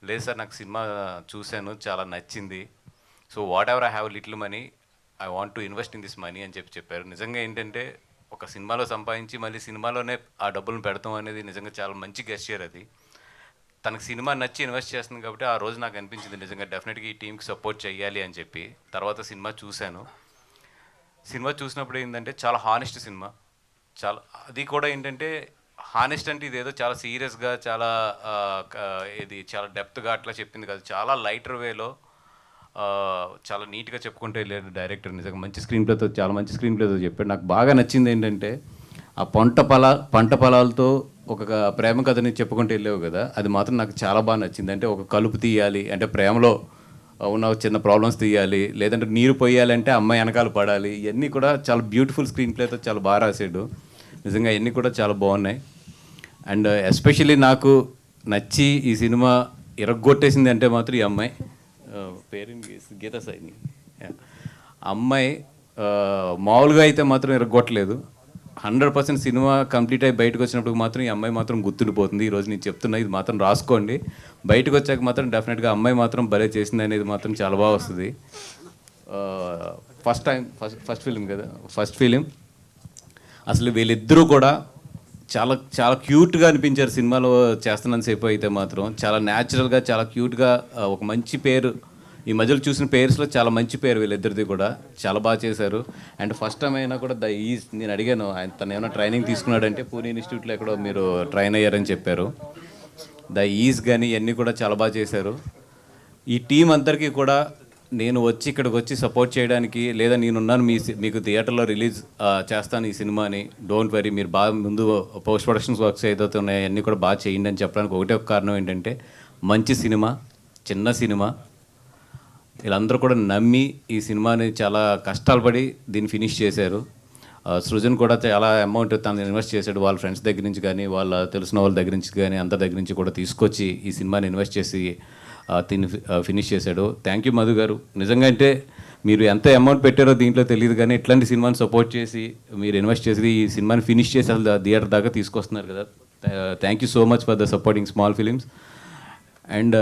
లేదు సార్ నాకు సినిమా చూశాను, చాలా నచ్చింది. So what ever I have little money, I want to invest in this money అని చెప్పారు. నిజంగా ఏంటంటే ఒక సినిమాలో సంపాదించి మళ్ళీ సినిమాలోనే ఆ డబ్బులను పెడతాం అనేది నిజంగా చాలా మంచి గెస్చర్ అది. తనకు సినిమా నచ్చి ఇన్వెస్ట్ చేస్తుంది కాబట్టి ఆ రోజు నాకు అనిపించింది నిజంగా డెఫినెట్గా ఈ టీంకి సపోర్ట్ చేయాలి అని చెప్పి. తర్వాత సినిమా చూశాను. సినిమా చూసినప్పుడు ఏంటంటే చాలా హానెస్ట్ సినిమా. చాలా అది కూడా ఏంటంటే హానెస్ట్ అంటే ఇదేదో చాలా సీరియస్గా చాలా ఇది చాలా డెప్త్గా అట్లా చెప్పింది కాదు. చాలా లైటర్ వేలో చాలా నీట్గా చెప్పుకుంటే వెళ్ళాడు డైరెక్టర్. నిజంగా మంచి స్క్రీన్ ప్లేతో, చాలా మంచి స్క్రీన్ ప్లేతో చెప్పాడు. నాకు బాగా నచ్చింది ఏంటంటే ఆ పంట పొలాలతో ఒక ప్రేమ కథని చెప్పుకుంటూ వెళ్ళావు కదా, అది మాత్రం నాకు చాలా బాగా నచ్చింది. అంటే ఒక కలుపు తీయాలి అంటే ప్రేమలో ఉన్న చిన్న ప్రాబ్లమ్స్ తీయాలి, లేదంటే నీరు పోయాలంటే అమ్మాయి వెనకాల పడాలి, ఇవన్నీ కూడా చాలా బ్యూటిఫుల్ స్క్రీన్ ప్లేతో చాలా బాగా రాసాడు. నిజంగా ఇవన్నీ కూడా చాలా బాగున్నాయి. అండ్ ఎస్పెషల్లీ నాకు నచ్చి ఈ సినిమా ఇరగ్గొట్టేసింది అంటే మాత్రం ఈ అమ్మాయి పేరు గీతా సైని. అమ్మాయి మామూలుగా అయితే మాత్రం ఇరగ్గొట్టలేదు. 100% సినిమా కంప్లీట్ అయ్యి బయటకు వచ్చినప్పుడు మాత్రం ఈ అమ్మాయి మాత్రం గుర్తుండిపోతుంది. ఈరోజు నేను చెప్తున్నా, ఇది మాత్రం రాసుకోండి. బయటకు వచ్చాక మాత్రం డెఫినెట్గా అమ్మాయి మాత్రం భలే చేసింది అనేది మాత్రం చాలా బాగా వస్తుంది. ఫస్ట్ ఫిలిం కదా, ఫస్ట్ ఫిలిం. అసలు వీళ్ళిద్దరూ కూడా చాలా చాలా క్యూట్గా అనిపించారు సినిమాలో చేస్తున్నంతసేపు అయితే మాత్రం. చాలా న్యాచురల్గా, చాలా క్యూట్గా, ఒక మంచి పేరు ఈ మధ్యలో చూసిన పేర్స్లో చాలా మంచి పేరు వీళ్ళిద్దరిది కూడా. చాలా బాగా చేశారు. అండ్ ఫస్ట్ టైం అయినా కూడా ద ఈజ్, నేను అడిగాను ఆయన తను ఏమైనా ట్రైనింగ్ తీసుకున్నాడంటే పూణే ఇన్స్టిట్యూట్లో ఎక్కడో మీరు ట్రైన్ అయ్యారని చెప్పారు. ద ఈజ్ కానీ ఇవన్నీ కూడా చాలా బాగా చేశారు. ఈ టీం అందరికీ కూడా నేను ఇక్కడికి వచ్చి సపోర్ట్ చేయడానికి, లేదా నేనున్నాను మీకు థియేటర్లో రిలీజ్ చేస్తాను ఈ సినిమాని, డోంట్ వరీ, మీరు బాగా ముందు పోస్ట్ ప్రొడక్షన్స్ వర్క్స్ ఏదైతే ఉన్నాయో అన్నీ కూడా బాగా చేయండి అని చెప్పడానికి ఒకటే ఒక కారణం ఏంటంటే మంచి సినిమా, చిన్న సినిమా. వీళ్ళందరూ కూడా నమ్మి ఈ సినిమాని చాలా కష్టాలు పడి దీన్ని ఫినిష్ చేశారు. సృజన్ కూడా చాలా అమౌంట్ తను ఇన్వెస్ట్ చేశాడు, వాళ్ళ ఫ్రెండ్స్ దగ్గర నుంచి కానీ వాళ్ళ తెలిసిన వాళ్ళ దగ్గర నుంచి కానీ అందరి దగ్గర నుంచి కూడా తీసుకొచ్చి ఈ సినిమాని ఇన్వెస్ట్ చేసి దీన్ని ఫినిష్ చేశాడు. థ్యాంక్ యూ మధు గారు. నిజంగా అంటే మీరు ఎంత అమౌంట్ పెట్టారో దీంట్లో తెలియదు కానీ ఇట్లాంటి సినిమాని సపోర్ట్ చేసి మీరు ఇన్వెస్ట్ చేసి ఈ సినిమాని ఫినిష్ చేసి అసలు థియేటర్ దాకా తీసుకొస్తున్నారు కదా. Thank you so much for the supporting small films. And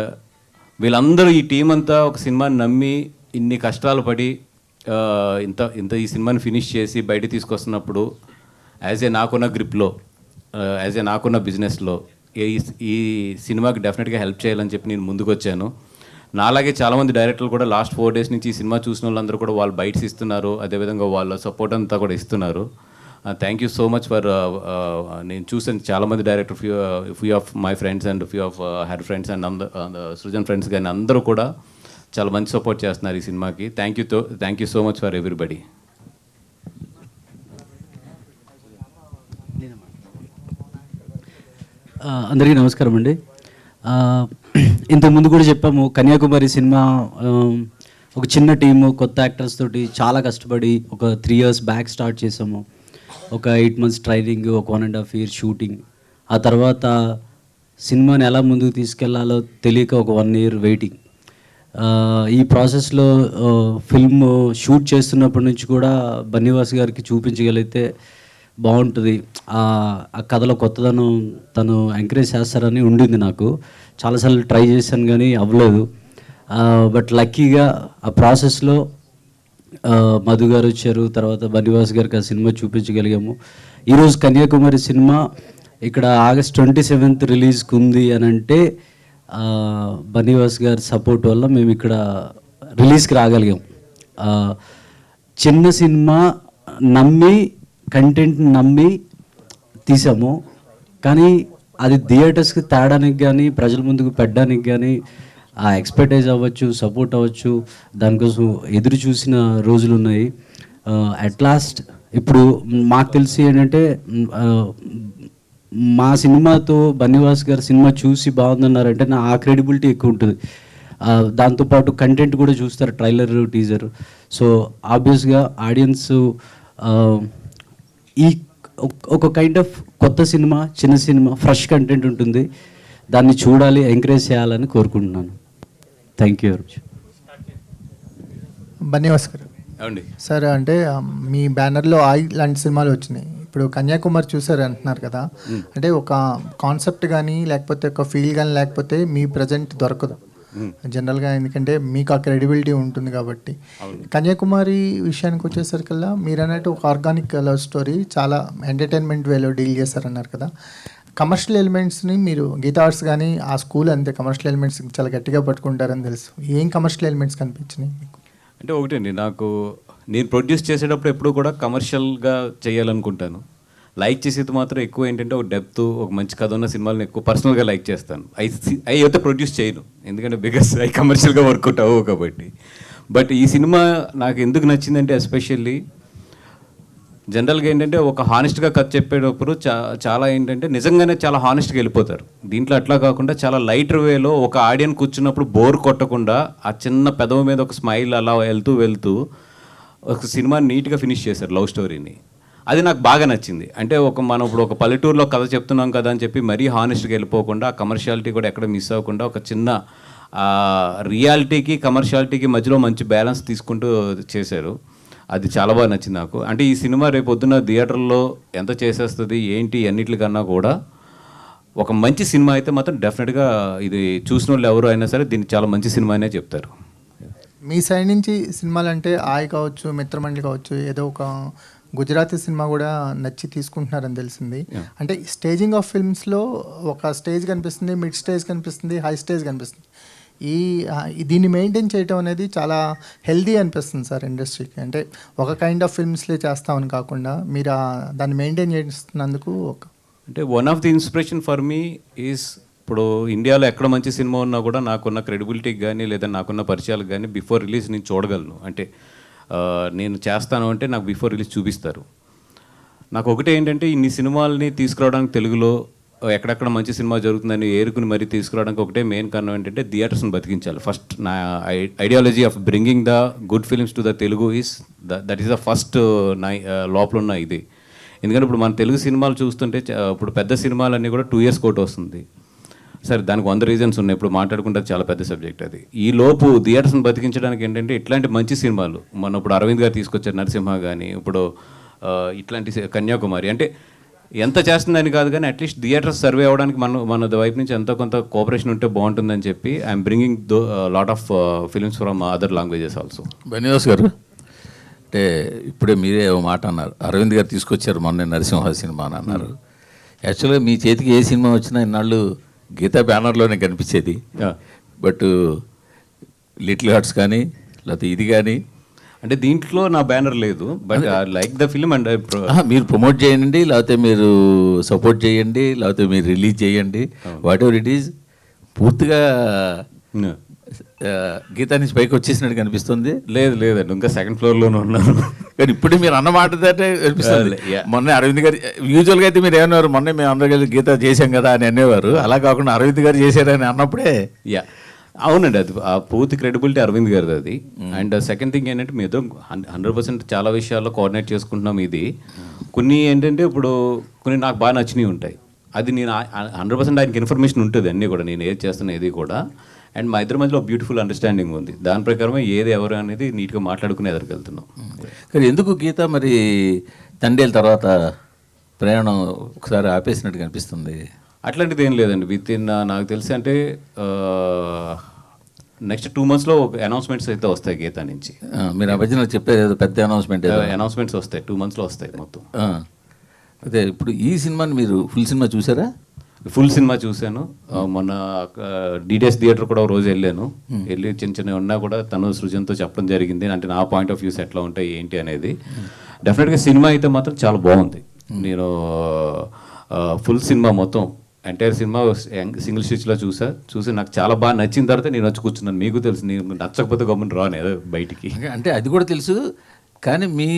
వీళ్ళందరూ ఈ టీం అంతా ఒక సినిమాని నమ్మి ఇన్ని కష్టాలు పడి ఇంత ఈ సినిమాని ఫినిష్ చేసి బయట తీసుకొస్తున్నప్పుడు యాజ్ ఏ నాకున్న గ్రిప్లో, యాజ్ ఏ నాకున్న బిజినెస్లో ఈ సినిమాకి డెఫినెట్గా హెల్ప్ చేయాలని చెప్పి నేను ముందుకు వచ్చాను. నాలాగే చాలామంది డైరెక్టర్లు కూడా లాస్ట్ 4 days నుంచి ఈ సినిమా చూసిన వాళ్ళందరూ కూడా వాళ్ళు బయటస్ ఇస్తున్నారు, అదేవిధంగా వాళ్ళ సపోర్ట్ అంతా కూడా ఇస్తున్నారు. Thank you so much for, నేను చూసాను చాలామంది director, few of my friends and few of her friends and Srujan friends కానీ అందరూ కూడా చాలా మంచి సపోర్ట్ చేస్తున్నారు ఈ సినిమాకి. Thank you so much for everybody. అందరికీ నమస్కారం అండి. ఇంతకుముందు కూడా చెప్పాము, కన్యాకుమారి సినిమా ఒక చిన్న టీము, కొత్త యాక్టర్స్ తోటి చాలా కష్టపడి ఒక 3 years బ్యాక్ స్టార్ట్ చేసాము. ఒక 8 months ట్రైనింగ్, ఒక 1.5 year షూటింగ్. ఆ తర్వాత సినిమాని ఎలా ముందుకు తీసుకెళ్లాలో తెలియక ఒక 1 year వెయిటింగ్. ఈ ప్రాసెస్లో ఫిల్మ్ షూట్ చేస్తున్నప్పటి నుంచి కూడా బన్నీవాస్ గారికి చూపించగలిగితే బాగుంటుంది, ఆ కథలో కొత్తదనం తను ఎంకరేజ్ చేస్తారని ఉండింది. నాకు చాలాసార్లు ట్రై చేశాను కానీ అవ్వలేదు. బట్ లక్కీగా ఆ ప్రాసెస్లో మధు గారు వచ్చారు, తర్వాత బన్నీవాస్ గారికి ఆ సినిమా చూపించగలిగాము. ఈరోజు కన్యాకుమారి సినిమా ఇక్కడ August 27th రిలీజ్కి ఉంది అని అంటే బన్నీవాస్ గారి సపోర్ట్ వల్ల మేము ఇక్కడ రిలీజ్కి రాగలిగాం. చిన్న సినిమా నమ్మి, కంటెంట్ నమ్మి తీసాము, కానీ అది థియేటర్స్కి తేడానికి కానీ ప్రజల ముందుకు పెట్టడానికి కానీ ఆ ఎక్స్పర్టైజ్ అవ్వచ్చు, సపోర్ట్ అవ్వచ్చు, దానికోసం ఎదురు చూసిన రోజులు ఉన్నాయి. అట్ లాస్ట్ ఇప్పుడు మాకు తెలిసి ఏంటంటే మా సినిమాతో బన్నీవాస్ గారి సినిమా చూసి బాగుందన్నారంటే నా ఆ క్రెడిబిలిటీ ఎక్కువ ఉంటుంది. దాంతోపాటు కంటెంట్ కూడా చూస్తారు, ట్రైలర్, టీజర్. సో ఆబ్వియస్గా ఆడియన్స్ ఈ ఒక కైండ్ ఆఫ్ కొత్త సినిమా, చిన్న సినిమా, ఫ్రెష్ కంటెంట్ ఉంటుంది, దాన్ని చూడాలి, ఎంకరేజ్ చేయాలని కోరుకుంటున్నాను. Thank you very much. Bunny Vas గారు సార్, అంటే మీ బ్యానర్లో ఆయి లాంటి సినిమాలు వచ్చినాయి, ఇప్పుడు కన్యాకుమారి చూసారు అంటున్నారు కదా, అంటే ఒక కాన్సెప్ట్ కానీ లేకపోతే ఒక ఫీల్ కానీ లేకపోతే మీ ప్రజెంట్ దొరకదు జనరల్గా, ఎందుకంటే మీకు ఆ క్రెడిబిలిటీ ఉంటుంది కాబట్టి. కన్యాకుమారి విషయానికి వచ్చేసరికల్లా మీరు అన్నట్టు ఒక ఆర్గానిక్ లవ్ స్టోరీ చాలా ఎంటర్టైన్మెంట్ వేలో డీల్ చేశారన్నారు కదా. కమర్షియల్ ఎలిమెంట్స్ని మీరు గీతా ఆర్ట్స్ కానీ ఆ స్కూల్ అంతే కమర్షియల్ ఎలిమెంట్స్ చాలా గట్టిగా పట్టుకుంటారని తెలుసు. ఏం కమర్షియల్ ఎలిమెంట్స్ కనిపించినాయి మీకు? అంటే ఒకటండి, నేను ప్రొడ్యూస్ చేసేటప్పుడు ఎప్పుడు కూడా కమర్షియల్గా చేయాలనుకుంటాను. లైక్ చేసేది మాత్రం ఎక్కువ ఏంటంటే ఒక డెప్త్, ఒక మంచి కథ ఉన్న సినిమాలను ఎక్కువ పర్సనల్గా లైక్ చేస్తాను. అవి అయితే ప్రొడ్యూస్ చేయను, ఎందుకంటే బికాస్ అవి కమర్షియల్గా వర్కౌట్ అవ్వవు కాబట్టి. బట్ ఈ సినిమా నాకు ఎందుకు నచ్చిందంటే ఎస్పెషల్లీ జనరల్గా ఏంటంటే ఒక హానెస్ట్గా కథ చెప్పేటప్పుడు చాలా ఏంటంటే నిజంగానే చాలా హానెస్ట్గా వెళ్ళిపోతారు. దీంట్లో అట్లా కాకుండా చాలా లైటర్ వేలో ఒక ఆడియన్స్ కూర్చున్నప్పుడు బోర్ కొట్టకుండా ఆ చిన్న పెదవి మీద ఒక స్మైల్ అలా వెళ్తూ ఒక సినిమాని నీట్గా ఫినిష్ చేశారు, లవ్ స్టోరీని. అది నాకు బాగా నచ్చింది. అంటే మనం ఇప్పుడు ఒక పల్లెటూరులో కథ చెప్తున్నాం కదా అని చెప్పి మరీ హానెస్ట్గా వెళ్ళిపోకుండా, ఆ కమర్షియాలిటీ కూడా ఎక్కడ మిస్ అవ్వకుండా ఒక చిన్న రియాలిటీకి కమర్షియాలిటీకి మధ్యలో మంచి బ్యాలెన్స్ తీసుకుంటూ చేశారు. అది చాలా బాగా నచ్చింది నాకు. అంటే ఈ సినిమా రేపు పొద్దున్న థియేటర్లో ఎంత చేసేస్తుంది ఏంటి అన్నిటికన్నా కూడా ఒక మంచి సినిమా అయితే మాత్రం డెఫినెట్గా ఇది చూసిన వాళ్ళు ఎవరు అయినా సరే దీన్ని చాలా మంచి సినిమా అనే చెప్తారు. మీ సైడ్ నుంచి సినిమాలు అంటే ఆయ్ కావచ్చు, మిత్రమండలి కావచ్చు, ఏదో ఒక గుజరాతీ సినిమా కూడా నచ్చి తీసుకుంటున్నారని తెలిసింది. అంటే స్టేజింగ్ ఆఫ్ ఫిల్మ్స్లో ఒక స్టేజ్ కనిపిస్తుంది, మిడ్ స్టేజ్ కనిపిస్తుంది, హై స్టేజ్ కనిపిస్తుంది. దీన్ని మెయింటైన్ చేయటం అనేది చాలా హెల్దీ అనిపిస్తుంది సార్ ఇండస్ట్రీకి. అంటే ఒక కైండ్ ఆఫ్ ఫిల్మ్స్లే చేస్తామని కాకుండా మీరు దాన్ని మెయింటైన్ చేస్తున్నందుకు అంటే one of the inspiration for me is, ఇప్పుడు ఇండియాలో ఎక్కడ మంచి సినిమా ఉన్నా కూడా నాకున్న క్రెడిబిలిటీకి కానీ లేదా నాకున్న పరిచయాలకు కానీ బిఫోర్ రిలీజ్ నేను చూడగలను. అంటే నేను చేస్తాను అంటే నాకు బిఫోర్ రిలీజ్ చూపిస్తారు. నాకు ఒకటే ఏంటంటే ఇన్ని సినిమాలని తీసుకురావడానికి తెలుగులో ఎక్కడెక్కడ మంచి సినిమా జరుగుతుందని ఏరుకుని మరీ తీసుకురావడానికి ఒకటే మెయిన్ కారణం ఏంటంటే థియేటర్స్ని బతికించాలి. ఫస్ట్ నా ideology of bringing the good films to the Telugu is that is the first నా లోపల ఉన్న ఇది. ఎందుకంటే ఇప్పుడు మన తెలుగు సినిమాలు చూస్తుంటే ఇప్పుడు పెద్ద సినిమాలన్నీ కూడా 2 years కోట్ వస్తుంది. సరే, దానికి 100 reasons ఉన్నాయి, ఇప్పుడు మాట్లాడుకుంటే చాలా పెద్ద సబ్జెక్ట్ అది. ఈ లోపు థియేటర్స్ని బతికించడానికి ఏంటంటే ఇట్లాంటి మంచి సినిమాలు మన ఇప్పుడు అరవింద్ గారు తీసుకొచ్చారు, నరసింహ కానీ, ఇప్పుడు ఇట్లాంటి కన్యాకుమారి, అంటే ఎంత చేస్తుందని కాదు కానీ అట్లీస్ట్ థియేటర్స్ సర్వే అవ్వడానికి మన వైపు నుంచి ఎంతో కొంత కోఆపరేషన్ ఉంటే బాగుంటుందని చెప్పి I'm bringing lot of films from other languages also. Bunny Vas గారు, అంటే ఇప్పుడే మీరే ఓ మాట అన్నారు, అరవింద్ గారు తీసుకొచ్చారు మొన్న నరసింహ సినిమా అని అన్నారు. యాక్చువల్గా మీ చేతికి ఏ సినిమా వచ్చినా ఇన్నాళ్ళు గీతా బ్యానర్లోనే కనిపించేది. బట్ లిటిల్ హార్ట్స్ కానీ లేకపోతే ఇది కానీ, అంటే దీంట్లో నా బ్యానర్ లేదు, but like the film and మీరు ప్రమోట్ చేయండి, లేకపోతే మీరు సపోర్ట్ చేయండి, లేకపోతే మీరు రిలీజ్ చేయండి, వాట్ ఎవర్ ఇట్ ఈజ్, పూర్తిగా గీతా నుంచి పైకి వచ్చేసినట్టు కనిపిస్తుంది. లేదండి, ఇంకా 2nd floorలోనే ఉన్నాను. కానీ ఇప్పుడు మీరు అన్నమాట కనిపిస్తుంది. మొన్న అరవింద్ గారు, యూజువల్గా అయితే మీరు ఏమన్నారు, మొన్న మేము అందరూ కలిసి గీత చేసాం కదా అని అనేవారు, అలా కాకుండా అరవింద్ గారు చేశారని అన్నప్పుడే అవునండి, అది ఆ పూర్తి క్రెడిబిలిటీ అరవింద్ గారిది అది. అండ్ సెకండ్ థింగ్ ఏంటంటే మీతో 100% చాలా విషయాల్లో కోఆర్డినేట్ చేసుకుంటున్నాం. ఇది కొన్ని ఏంటంటే ఇప్పుడు కొన్ని నాకు బాగా నచ్చినవి ఉంటాయి, అది నేను 100% ఆయనకి ఇన్ఫర్మేషన్ ఉంటుంది అన్నీ కూడా, నేను ఏది చేస్తున్నా ఏది కూడా. అండ్ మా ఇద్దరి మధ్యలో బ్యూటిఫుల్ అండర్స్టాండింగ్ ఉంది, దాని ప్రకారమే ఏది ఎవరు అనేది నీట్గా మాట్లాడుకుని ఎదురుకెళ్తున్నాం. కానీ ఎందుకు గీత మరి తండేల తర్వాత ప్రయాణం ఒకసారి ఆపేసినట్టు కనిపిస్తుంది? అట్లాంటిది ఏం లేదండి, విత్ ఇన్ నాకు తెలిసి అంటే నెక్స్ట్ 2 monthsలో అనౌన్స్మెంట్స్ అయితే వస్తాయి గీతా నుంచి. మీరు ఆ మధ్యన చెప్పేది పెద్ద అనౌన్స్మెంట్స్ వస్తాయి, 2 monthsలో వస్తాయి మొత్తం. అదే ఇప్పుడు ఈ సినిమాని మీరు ఫుల్ సినిమా చూసారా? ఫుల్ సినిమా చూశాను. మొన్న డిటిఎస్ థియేటర్ కూడా ఒక రోజు వెళ్ళి చిన్న ఉన్నా కూడా తను సృజన్తో చెప్పడం జరిగింది, అంటే నా పాయింట్ ఆఫ్ వ్యూస్ ఎట్లా ఉంటాయి ఏంటి అనేది. డెఫినెట్గా సినిమా అయితే మాత్రం చాలా బాగుంది. నేను ఫుల్ సినిమా మొత్తం ఎంటైర్ సినిమా సింగిల్ స్టిచ్లో చూసి నాకు చాలా బాగా నచ్చిన తర్వాత నేను వచ్చి కూర్చున్నాను. మీకు తెలుసు, నేను నచ్చకపోతే గమ్మున రాను ఏదో బయటికి. అంటే అది కూడా తెలుసు, కానీ మీ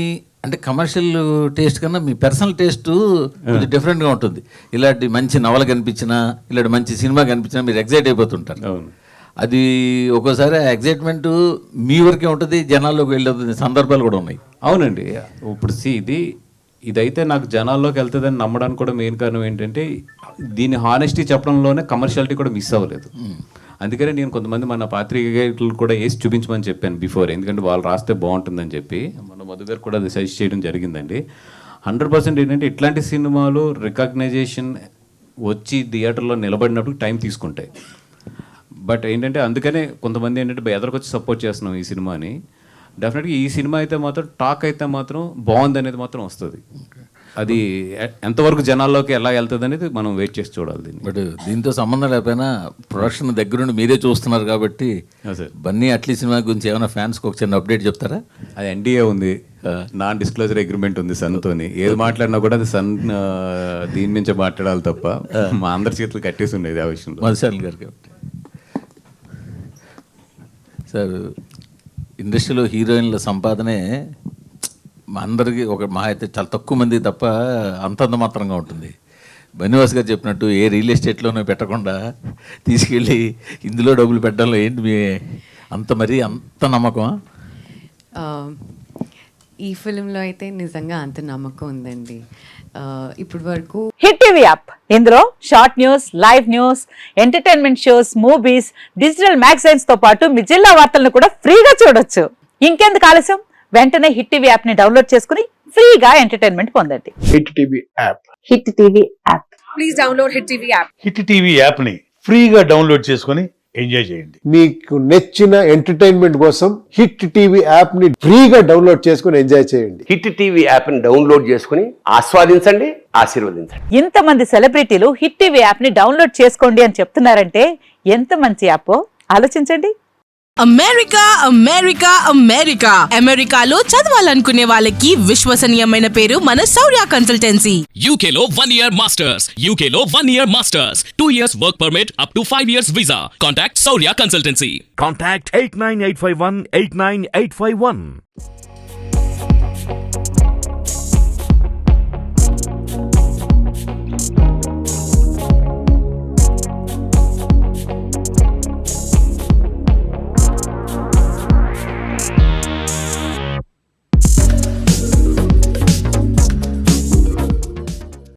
అంటే కమర్షియల్ టేస్ట్ కన్నా మీ పర్సనల్ టేస్ట్ కొంచెం డిఫరెంట్గా ఉంటుంది. ఇలాంటి మంచి నవల కనిపించినా, ఇలాంటి మంచి సినిమా కనిపించినా మీరు ఎగ్జైట్ అయిపోతుంటారు. అవును, అది ఒక్కోసారి ఎగ్జైట్మెంట్ మీ వరకే ఉంటుంది, జనాల్లోకి వెళ్ళే సందర్భాలు కూడా ఉన్నాయి. అవునండి, ఇప్పుడు ఇదైతే నాకు జనాల్లోకి వెళ్తుందని నమ్మడానికి కూడా మెయిన్ కారణం ఏంటంటే దీని హానెస్టీ చెప్పడంలోనే కమర్షియాలిటీ కూడా మిస్ అవ్వలేదు. అందుకనే నేను కొంతమంది మన పాత్రికేయులు కూడా వేసి చూపించమని చెప్పాను బిఫోర్, ఎందుకంటే వాళ్ళు రాస్తే బాగుంటుందని చెప్పి. మన మధు గారు కూడా అది సజెస్ట్ చేయడం జరిగిందండి. 100% ఏంటంటే ఇట్లాంటి సినిమాలు రికగ్నైజేషన్ వచ్చి థియేటర్లో నిలబడినప్పుడు టైం తీసుకుంటాయి. బట్ ఏంటంటే అందుకనే కొంతమంది ఏంటంటే ఎదరికొచ్చి సపోర్ట్ చేస్తున్నాం ఈ సినిమాని. డెఫినెట్గా ఈ సినిమా అయితే మాత్రం టాక్ అయితే మాత్రం బాగుంది అనేది మాత్రం వస్తుంది. అది ఎంతవరకు జనాల్లోకి ఎలా వెళ్తుంది అనేది మనం వెయిట్ చేసి చూడాలి దీన్ని. బట్ దీంతో సంబంధం లేకపోయినా ప్రొడక్షన్ దగ్గరుండి మీరే చూస్తున్నారు కాబట్టి సార్ బన్నీ అట్లీ సినిమా గురించి ఏమైనా ఫ్యాన్స్కి ఒక చిన్న అప్డేట్ చెప్తారా? అది NDA ఉంది, నాన్ డిస్క్లోజర్ అగ్రిమెంట్ ఉంది సన్తోని. ఏది మాట్లాడినా కూడా అది సన్ దీని నుంచే మాట్లాడాలి తప్ప మా అందరి చేతులు కట్టేసి ఉండేది ఆ విషయంలో. మధుశాలి గారు కాబట్టి సార్, ఇండస్ట్రీలో హీరోయిన్ల సంపాదనే మా అందరికీ మా అయితే చాలా తక్కువ మంది తప్ప అంతంత మాత్రంగా ఉంటుంది. బనివాస్ గారు చెప్పినట్టు ఏ రియల్ ఎస్టేట్లోనూ పెట్టకుండా తీసుకెళ్ళి ఇందులో డబ్బులు పెట్టడంలో ఏంటి మీ అంత నమ్మకమా? ఈ ఫిలింలో అయితే నిజంగా అంత నమ్మకం ఉందండి. ఇప్పటి వరకు హిట్ టీవీ యాప్, ఇందులో short news, live news, entertainment shows, movies, digital magazines తో పాటు మీ జిల్లా వార్తలను కూడా ఫ్రీగా చూడొచ్చు. ఇంకెందుకు ఆలస్యం, వెంటనే హిట్ టీవీ యాప్ ని డౌన్లోడ్ చేసుకుని ఫ్రీగా ఎంటర్టైన్మెంట్ పొందండి. Hit TV app. Hit TV app. Please download hit TV app. Hit TV యాప్ని ఫ్రీగా డౌన్లోడ్ చేసుకొని ఎంజాయ్ చేయండి. మీకు నచ్చిన ఎంటర్టైన్మెంట్ కోసం హిట్ టీవీ యాప్ ని ఫ్రీగా డౌన్లోడ్ చేసుకుని ఎంజాయ్ చేయండి. హిట్ టీవీ యాప్ ని డౌన్లోడ్ చేసుకుని ఆస్వాదించండి, ఆశీర్వదించండి. ఇంతమంది సెలబ్రిటీలు హిట్ టీవీ యాప్ ని డౌన్లోడ్ చేసుకోండి అని చెప్తున్నారంటే ఎంత మంచి యాప్ ఆలోచించండి. అమెరికా అమెరికా అమెరికా అమెరికాలో చదవాలనుకునే వాళ్ళకి విశ్వసనీయమైన పేరు మన శౌర్య కన్సల్టెన్సీ. UK లో 1 year masters, UK లో 1 year masters, 2 years work permit up to 5 years visa. Contact Saurya Consultancy. Contact 89851 89851.